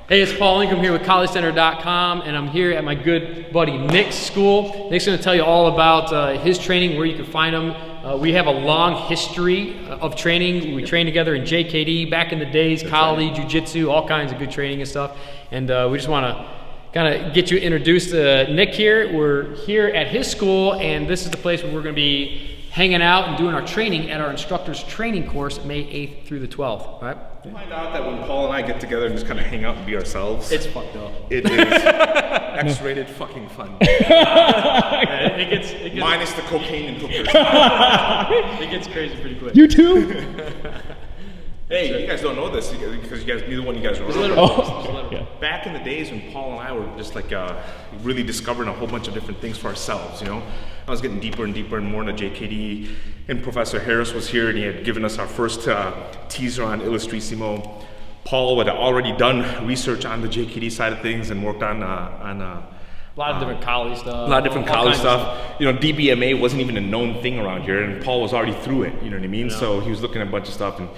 Hey, it's Paul Ingram here with CollegeCenter.com, and I'm here at my good buddy Nick's school. Nick's going to tell you all about his training, where you can find him. We have a long history of training. We trained together in JKD back in the days, Kali, Jiu-Jitsu, all kinds of good training and stuff. And we just want to kind of get you introduced to Nick here. We're here at his school, and this is the place where we're going to be hanging out and doing our training at our instructor's training course, May 8th through the 12th, right? Find out that when Paul and I get together and just kind of hang out and be ourselves, It's fucked up. it is X-rated fucking fun. It gets Minus the cocaine and hookers. it gets crazy pretty quick. You too? Hey, you guys don't know this because neither one of you guys know. Back in the days when Paul and I were just like really discovering a whole bunch of different things for ourselves, you know, I was getting deeper and deeper and more into JKD, and Professor Harris was here and he had given us our first teaser on Illustrissimo. Paul had already done research on the JKD side of things and worked on A lot of different Kali stuff. A lot of different college stuff. You know, DBMA wasn't even a known thing around here, and Paul was already through it, you know what I mean? Yeah. So he was looking at a bunch of stuff, and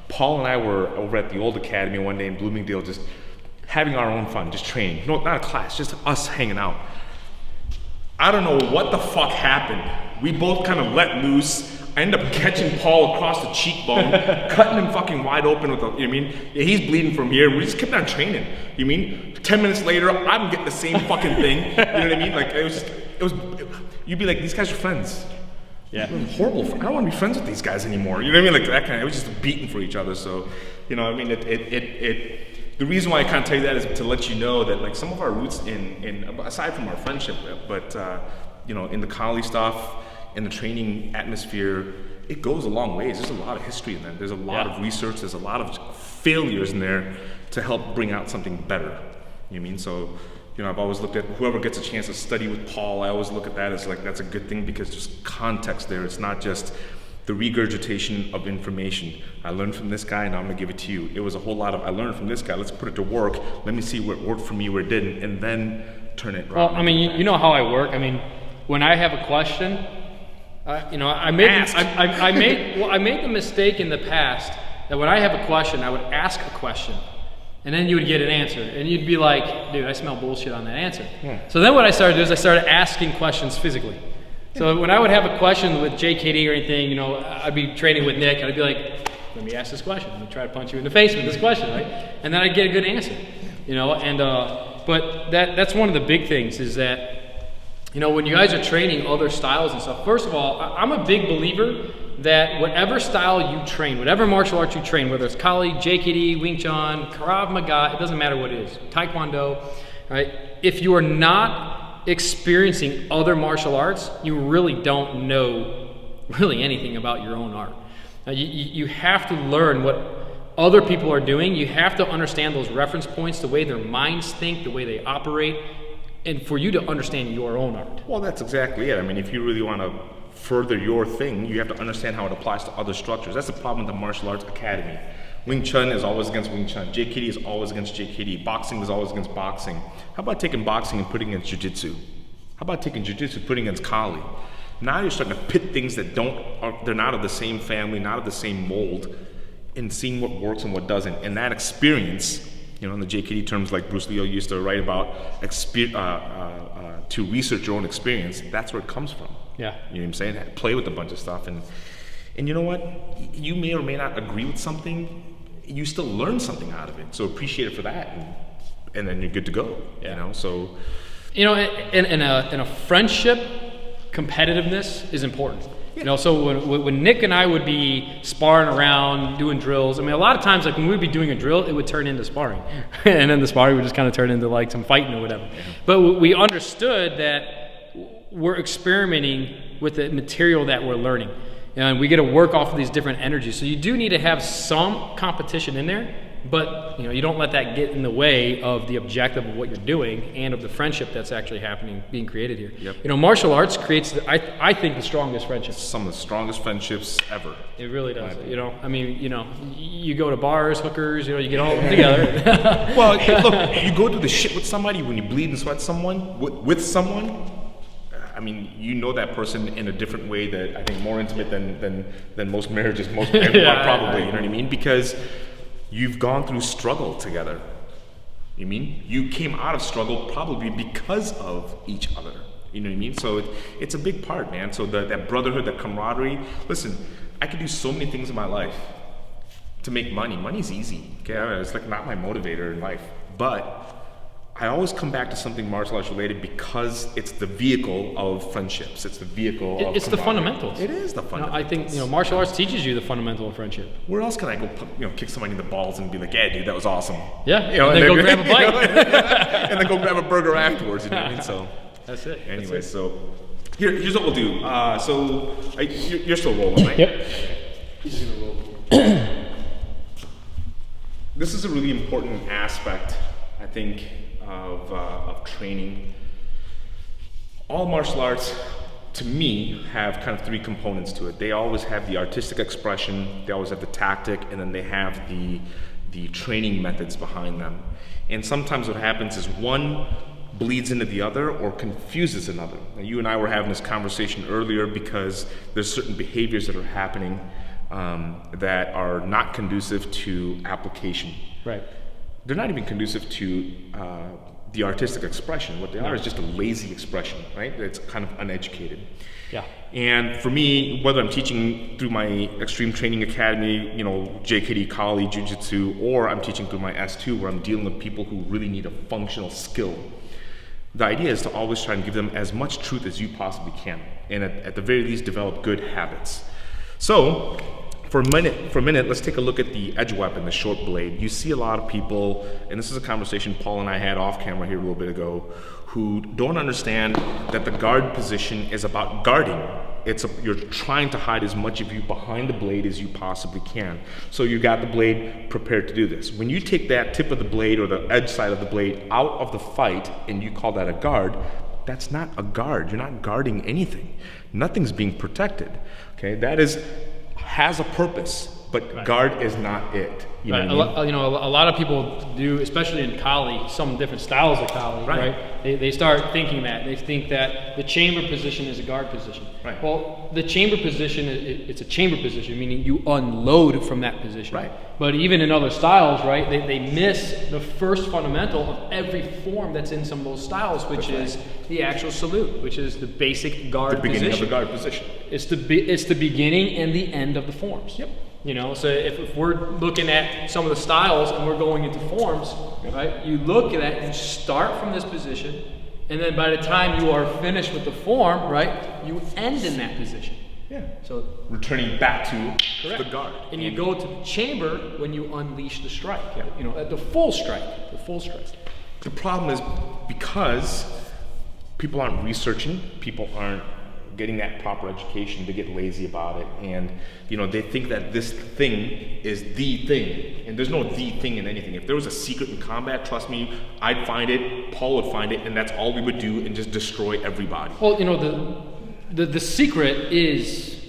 Paul and I were over at the old academy one day in Bloomingdale just having our own fun, just training. No, not a class, just us hanging out. I don't know what the fuck happened. We both kind of let loose. I ended up catching Paul across the cheekbone, cutting him fucking wide open with the, you know what I mean? Yeah, he's bleeding from here, and we just kept on training. You mean? 10 minutes later, I'm getting the same fucking thing. You know what I mean? Like, you'd be like, these guys are friends. Yeah. Horrible. I don't want to be friends with these guys anymore. You know what I mean? Like that kind of, it was just beating for each other. So, you know, I mean, the reason why I kind of tell you that is to let you know that like some of our roots in aside from our friendship, but you know, in the Kali stuff, in the training atmosphere, it goes a long ways. There's a lot of history in that. There's a lot of research. There's a lot of failures in there to help bring out something better. You know what I mean? So, you know, I've always looked at whoever gets a chance to study with Paul, I always look at that as like, that's a good thing because there's context there. It's not just the regurgitation of information. I learned from this guy, now I'm gonna give it to you. It was a whole lot of, I learned from this guy, let's put it to work. Let me see where it worked for me, where it didn't, and then turn it around. Well, I mean, you know how I work. I mean, when I have a question, you know, I made the mistake in the past that when I have a question, I would ask a question. And then you would get an answer, and you'd be like, dude, I smell bullshit on that answer. Yeah. So then what I started doing is I started asking questions physically. So when I would have a question with JKD or anything, you know, I'd be training with Nick, and I'd be like, let me ask this question. Let me try to punch you in the face with this question, right? And then I'd get a good answer, you know. And but that's one of the big things is that, you know, when you guys are training other styles and stuff, first of all, I'm a big believer that whatever style you train, whatever martial arts you train, whether it's Kali, JKD, Wing Chun, Krav Maga, it doesn't matter what it is, Taekwondo, right? If you are not experiencing other martial arts, you really don't know really anything about your own art. Now, you have to learn what other people are doing. You have to understand those reference points, the way their minds think, the way they operate, and for you to understand your own art. Well, that's exactly it. I mean, if you really want to further your thing, you have to understand how it applies to other structures. That's the problem with the martial arts academy. Wing Chun is always against Wing Chun. JKD is always against JKD. Boxing is always against boxing. How about taking boxing and putting it against Jiu-Jitsu? How about taking Jiu-Jitsu and putting it against Kali? Now you're starting to pit things that they're not of the same family, not of the same mold, and seeing what works and what doesn't. And that experience, you know, in the JKD terms like Bruce Lee used to write about, to research your own experience, that's where it comes from. Yeah. You know what I'm saying? Play with a bunch of stuff. And you know what? You may or may not agree with something. You still learn something out of it. So appreciate it for that. And then you're good to go. Yeah. You know, so. You know, in a friendship, competitiveness is important. You know, so when Nick and I would be sparring around, doing drills, I mean, a lot of times, like when we'd be doing a drill, it would turn into sparring. And then the sparring would just kind of turn into like some fighting or whatever. Yeah. But we understood that we're experimenting with the material that we're learning. And we get to work off of these different energies. So you do need to have some competition in there, but you know, you don't let that get in the way of the objective of what you're doing and of the friendship that's actually happening, being created here. Yep. You know, martial arts creates, I think, the strongest friendships. Some of the strongest friendships ever. It really does. You know, I mean, you know, you go to bars, hookers, you know, you get all together. Well, look, you go through the shit with somebody, when you bleed and sweat someone, with someone, I mean, you know that person in a different way that I think more intimate than most marriages, most probably, you know what I mean? Because you've gone through struggle together. You mean you came out of struggle probably because of each other. You know what I mean? So it's a big part, man. So that brotherhood, that camaraderie. Listen, I could do so many things in my life to make money. Money's easy. Okay, it's like not my motivator in life, but I always come back to something martial arts related because it's the vehicle of friendships. It's the vehicle of it's the fundamentals. It is the fundamentals. I think martial arts teaches you the fundamental of friendship. Where else can I go, kick somebody in the balls and be like, "Yeah, dude, that was awesome." Yeah, and then go grab a bite, and then go grab a burger afterwards. You know what I mean? So that's it. Anyway, so here's what we'll do. You're still rolling, right? Yep. He's gonna roll. This is a really important aspect, I think, of training. All martial arts, to me, have kind of three components to it. They always have the artistic expression, they always have the tactic, and then they have the training methods behind them. And sometimes what happens is one bleeds into the other or confuses another. Now, you and I were having this conversation earlier because there's certain behaviors that are happening that are not conducive to application. Right. They're not even conducive to the artistic expression. What they are is just a lazy expression, right? It's kind of uneducated. Yeah. And for me, whether I'm teaching through my Extreme Training Academy, JKD Kali Jiu-Jitsu, or I'm teaching through my S2 where I'm dealing with people who really need a functional skill, the idea is to always try and give them as much truth as you possibly can, and at the very least develop good habits. So for a minute, let's take a look at the edge weapon, the short blade. You see a lot of people, and this is a conversation Paul and I had off camera here a little bit ago, who don't understand that the guard position is about guarding. You're trying to hide as much of you behind the blade as you possibly can. So you got the blade prepared to do this. When you take that tip of the blade or the edge side of the blade out of the fight and you call that a guard, that's not a guard. You're not guarding anything. Nothing's being protected. Okay, that has a purpose, but right. Guard is not it. You know what I mean? A lot of people do, especially in Kali, some different styles of Kali, right? They start thinking that. They think that the chamber position is a guard position. Right. Well, the chamber position, it's a chamber position, meaning you unload from that position. Right. But even in other styles, right, they miss the first fundamental of every form that's in some of those styles, which is the actual salute, which is the basic guard position. The beginning of the guard position. It's the beginning and the end of the forms. Yep. So if we're looking at some of the styles and we're going into forms, right? You look at that, you start from this position, and then by the time you are finished with the form, right, you end in that position. Yeah. So returning back to correct. The guard. And you go to the chamber when you unleash the strike. Yeah. At the full strike. The full strike. The problem is because people aren't researching, people aren't getting that proper education, to get lazy about it, and they think that this thing is the thing, and there's no the thing in anything. If there was a secret in combat, trust me, I'd find it, Paul would find it, and that's all we would do, and just destroy everybody. Well, the secret is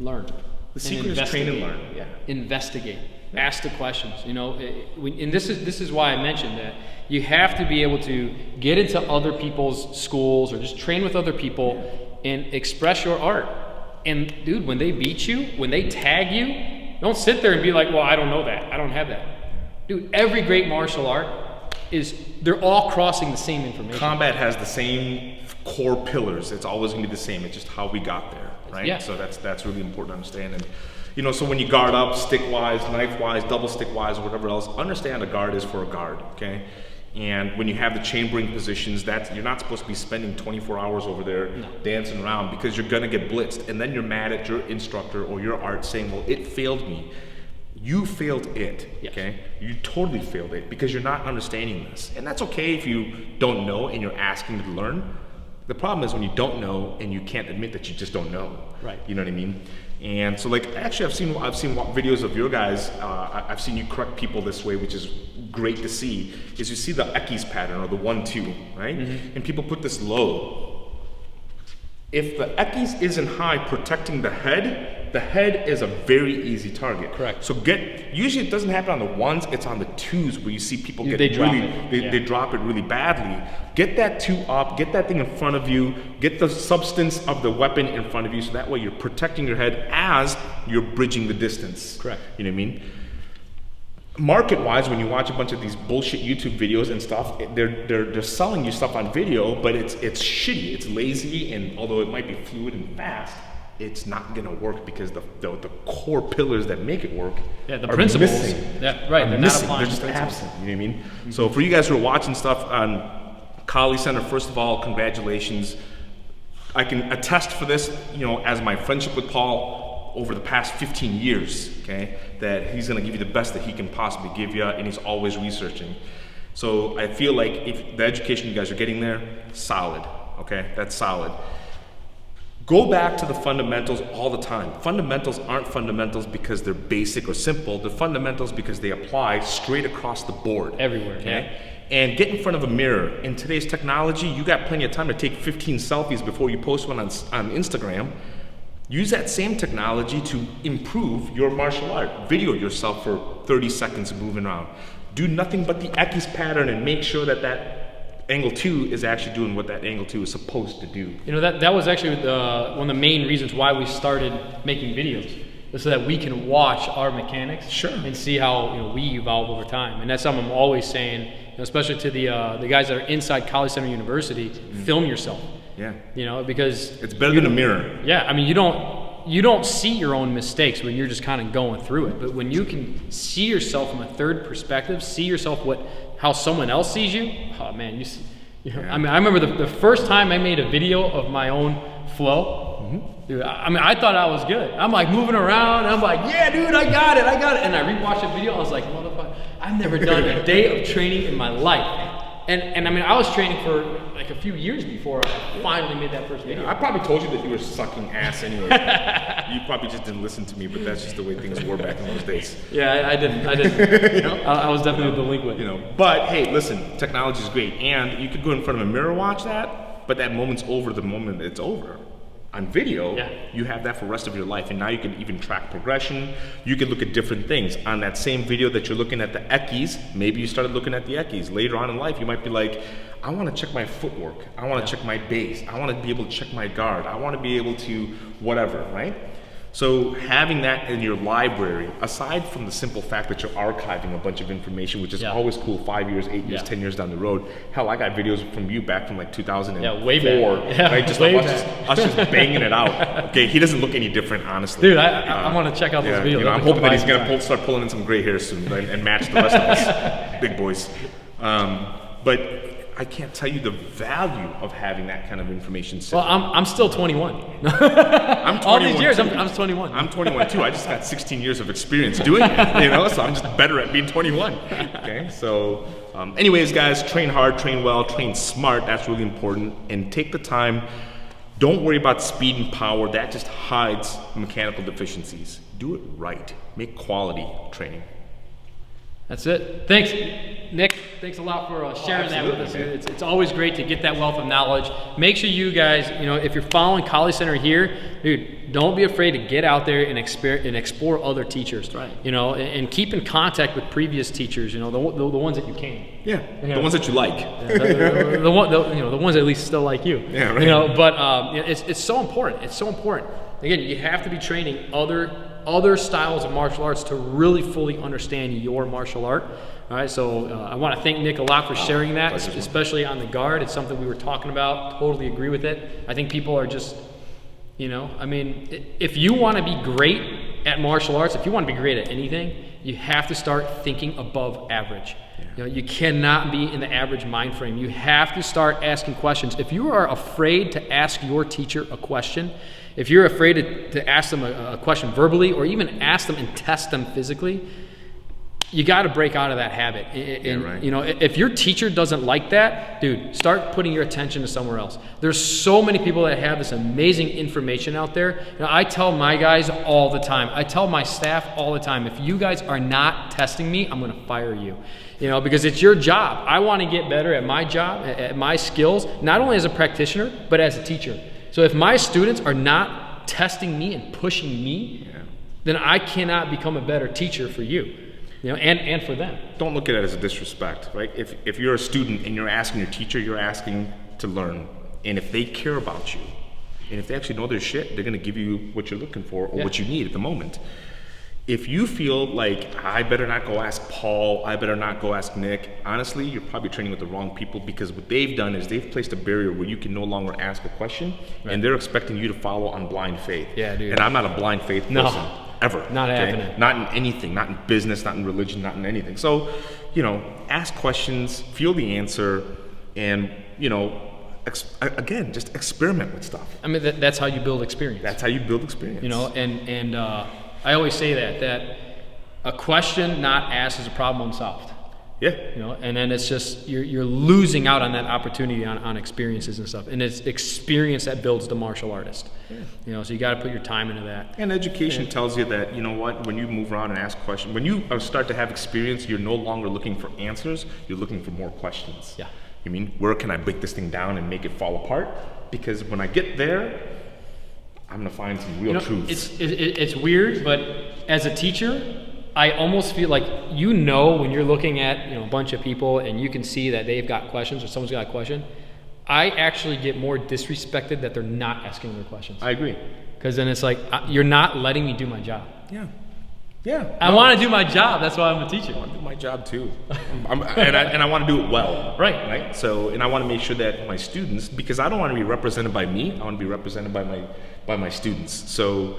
learn. The secret is train and learn. Yeah. Investigate. Ask the questions. And this is why I mentioned that you have to be able to get into other people's schools or just train with other people and express your art. And dude, when they beat you, when they tag you, don't sit there and be like, well, I don't know that. I don't have that. Dude, every great martial art they're all crossing the same information. Combat has the same core pillars. It's always going to be the same. It's just how we got there, right? Yeah. So that's really important to understand. And so when you guard up, stick-wise, knife-wise, double stick-wise, or whatever else, understand a guard is for a guard, okay? And when you have the chambering positions, you're not supposed to be spending 24 hours over there dancing around, because you're gonna get blitzed, and then you're mad at your instructor or your art saying, well, it failed me. You failed it, okay? You totally failed it because you're not understanding this. And that's okay if you don't know and you're asking to learn. The problem is when you don't know and you can't admit that you just don't know. Right. You know what I mean? And so, actually, I've seen videos of your guys. I've seen you correct people this way, which is great to see. Is you see the Ekis pattern or the 1-2, right? Mm-hmm. And people put this low. If the Ekis isn't high, protecting the head is a very easy target. Correct. So usually it doesn't happen on the 1s, it's on the 2s where you see people they drop it really badly. Get that 2 up, get that thing in front of you, get the substance of the weapon in front of you, so that way you're protecting your head as you're bridging the distance. Correct. You know what I mean? market-wise, when you watch a bunch of these bullshit YouTube videos and stuff, they're selling you stuff on video, but it's shitty, it's lazy, and although it might be fluid and fast, it's not gonna work because the core pillars that make it work the are principles. missing. Yeah, right. They're missing. not applying. They're just the principles. absent. You know what I mean? So for you guys who are watching stuff on Kali Center, first of all, congratulations. I can attest for this, you know, as my friendship with Paul over the past 15 years, okay, that he's gonna give you the best that he can possibly give you, and he's always researching. So I feel like if the education you guys are getting there, solid, okay, that's solid. Go back to the fundamentals all the time. Fundamentals aren't fundamentals because they're basic or simple. They're fundamentals because they apply straight across the board. Everywhere, okay? yeah. And get in front of a mirror. In today's technology, you got plenty of time to take 15 selfies before you post one on Instagram. Use that same technology to improve your martial art. Video yourself for 30 seconds moving around. Do nothing but the Ekis pattern and make sure that angle 2 is actually doing what that angle 2 is supposed to do. You know, that was actually one of the main reasons why we started making videos, so that we can watch our mechanics and see how, you know, we evolve over time. And that's something I'm always saying, you know, especially to the guys that are inside Kali Center University, film yourself. Yeah. You know, because it's better than a mirror. Yeah, I mean, you don't see your own mistakes when you're just kind of going through it. But when you can see yourself from a third perspective, see yourself how someone else sees you, oh man, you see. You know, I mean, I remember the first time I made a video of my own flow. Dude, I mean, I thought I was good. I'm like moving around. I'm like, yeah, dude, I got it. And I rewatched the video. I was like, motherfucker, I've never done a day of training in my life. And I mean, I was training for like a few years before I finally made that first video. I probably told you that you were sucking ass anyway. You probably just didn't listen to me, but that's just the way things were back in those days. Yeah, I didn't. You know? I was definitely a delinquent. You know, but hey, listen, technology is great, and you could go in front of a mirror, watch that, but that moment's over the moment it's over. On video, you have that for the rest of your life, and now you can even track progression. You can look at different things. On that same video that you're looking at the Ekis, maybe you started looking at the Ekis. Later on in life, you might be like, I want to check my footwork. I want to check my base. I want to be able to check my guard. I want to be able to whatever, right? So having that in your library, aside from the simple fact that you're archiving a bunch of information, which is always cool 5 years, 8 years, 10 years down the road. Hell, I got videos from you back from like 2004. Yeah, way back. Yeah, right? Just us just banging it out. Okay, he doesn't look any different, honestly. Dude, I want to check out those videos. You know, I'm hoping that he's going to start pulling in some gray hair soon and match the rest of us big boys. But I can't tell you the value of having that kind of information. Well, I'm still 21. I'm 21 all these years, too. I'm 21. I'm 21 too. I just got 16 years of experience doing it, you know, so I'm just better at being 21. Okay, so anyways, guys, train hard, train well, train smart. That's really important. And take the time. Don't worry about speed and power. That just hides mechanical deficiencies. Do it right. Make quality training. That's it. Thanks, Nick. Thanks a lot for sharing that with us. It's always great to get that wealth of knowledge. Make sure you guys, you know, if you're following Kali Center here, dude, don't be afraid to get out there and explore other teachers. That's right. You know, and keep in contact with previous teachers. You know, the ones that you can. Yeah. The ones that you like. The ones that at least still like you. Yeah. Right. You know, but it's so important. It's so important. Again, you have to be training other styles of martial arts to really fully understand your martial art. All right, so I want to thank Nick a lot for sharing that, especially on the guard. It's something we were talking about. Totally agree with it. I think people are just, you know, I mean, if you want to be great at martial arts, if you want to be great at anything, you have to start thinking above average. You know, you cannot be in the average mind frame. You have to start asking questions. If you are afraid to ask your teacher a question, if you're afraid to ask them a question verbally or even ask them and test them physically, you got to break out of that habit. And, you know, if your teacher doesn't like that, dude, start putting your attention to somewhere else. There's so many people that have this amazing information out there. You know, I tell my guys all the time. I tell my staff all the time, if you guys are not testing me, I'm going to fire you. You know, because it's your job. I want to get better at my job, at my skills, not only as a practitioner, but as a teacher. So if my students are not testing me and pushing me, then I cannot become a better teacher for you. You know, and for them. Don't look at it as a disrespect, right? If you're a student and you're asking your teacher, you're asking to learn. And if they care about you, and if they actually know their shit, they're going to give you what you're looking for or what you need at the moment. If you feel like I better not go ask Paul, I better not go ask Nick, honestly, you're probably training with the wrong people, because what they've done is they've placed a barrier where you can no longer ask a question, and they're expecting you to follow on blind faith. Yeah, dude. And I'm not a blind faith person. Ever. Not happening. Not in anything, not in business, not in religion, not in anything. So, ask questions, feel the answer, and, again, just experiment with stuff. I mean, that's how you build experience. That's how you build experience. And I always say that a question not asked is a problem unsolved. Yeah. And then it's just you're losing out on that opportunity on experiences and stuff. And it's experience that builds the martial artist. Yeah. So you got to put your time into that. And education tells you that, when you move around and ask questions, when you start to have experience, you're no longer looking for answers, you're looking for more questions. Yeah. You mean, where can I break this thing down and make it fall apart? Because when I get there, I'm gonna find some real truths. It's weird, but as a teacher, I almost feel like when you're looking at a bunch of people and you can see that they've got questions or someone's got a question, I actually get more disrespected that they're not asking their questions. I agree. Because then it's like, you're not letting me do my job. Yeah. Yeah. I want to do my job. That's why I'm a teacher. I want to do my job too. And I want to do it well. Right. So, and I want to make sure that my students, because I don't want to be represented by me, I want to be represented by my students. So,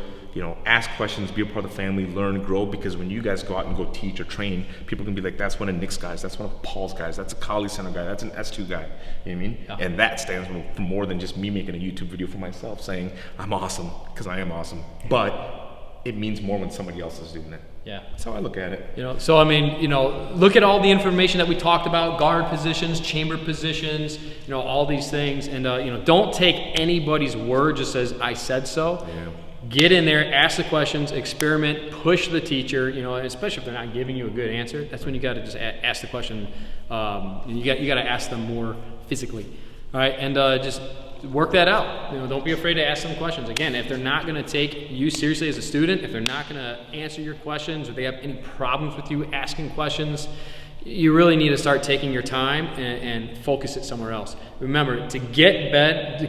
ask questions, be a part of the family, learn, grow, because when you guys go out and go teach or train, people can be like, that's one of Nick's guys, that's one of Paul's guys, that's a Kali Center guy, that's an S2 guy. You know what I mean? Yeah. And that stands for more than just me making a YouTube video for myself saying, I'm awesome, because I am awesome. But it means more when somebody else is doing it. Yeah. That's how I look at it. So I mean, look at all the information that we talked about, guard positions, chamber positions, all these things. And, don't take anybody's word just as I said so. Yeah. Get in there, ask the questions, experiment, push the teacher, especially if they're not giving you a good answer. That's when you got to just ask the question. You got to ask them more physically. All right. And just work that out. Don't be afraid to ask them questions. Again, if they're not going to take you seriously as a student, if they're not going to answer your questions, or they have any problems with you asking questions, you really need to start taking your time and focus it somewhere else. Remember, to get better,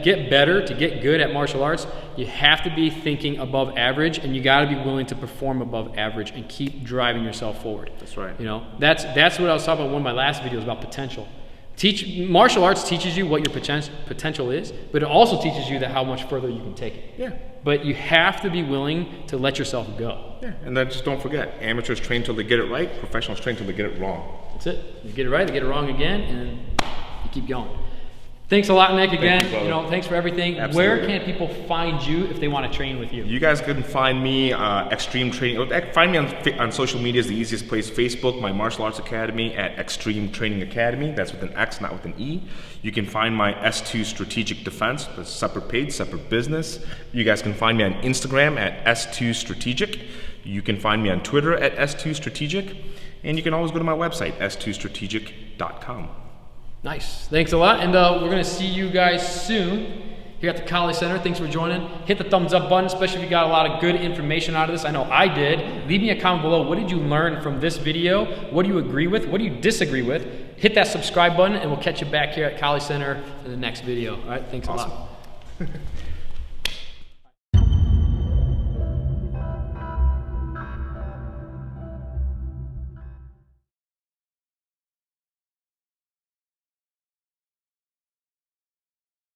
to get good at martial arts, you have to be thinking above average, and you got to be willing to perform above average and keep driving yourself forward. That's right. That's what I was talking about in one of my last videos about potential. Martial arts teaches you what your potential is, but it also teaches you that how much further you can take it. Yeah. But you have to be willing to let yourself go. Yeah, and then just don't forget, amateurs train till they get it right, professionals train till they get it wrong. That's it. You get it right, they get it wrong again, and you keep going. Thanks a lot, Nick, again. Thanks for everything. Absolutely. Where can people find you if they want to train with you? You guys can find me, Extreme Training. Find me on social media is the easiest place. Facebook, my martial arts academy at Extreme Training Academy. That's with an X, not with an E. You can find my S2 Strategic Defense. That's separate page, separate business. You guys can find me on Instagram at S2 Strategic. You can find me on Twitter at S2 Strategic. And you can always go to my website, s2strategic.com. Nice. Thanks a lot. And we're going to see you guys soon here at the Kali Center. Thanks for joining. Hit the thumbs up button, especially if you got a lot of good information out of this. I know I did. Leave me a comment below. What did you learn from this video? What do you agree with? What do you disagree with? Hit that subscribe button, and we'll catch you back here at Kali Center in the next video. All right. Thanks a lot.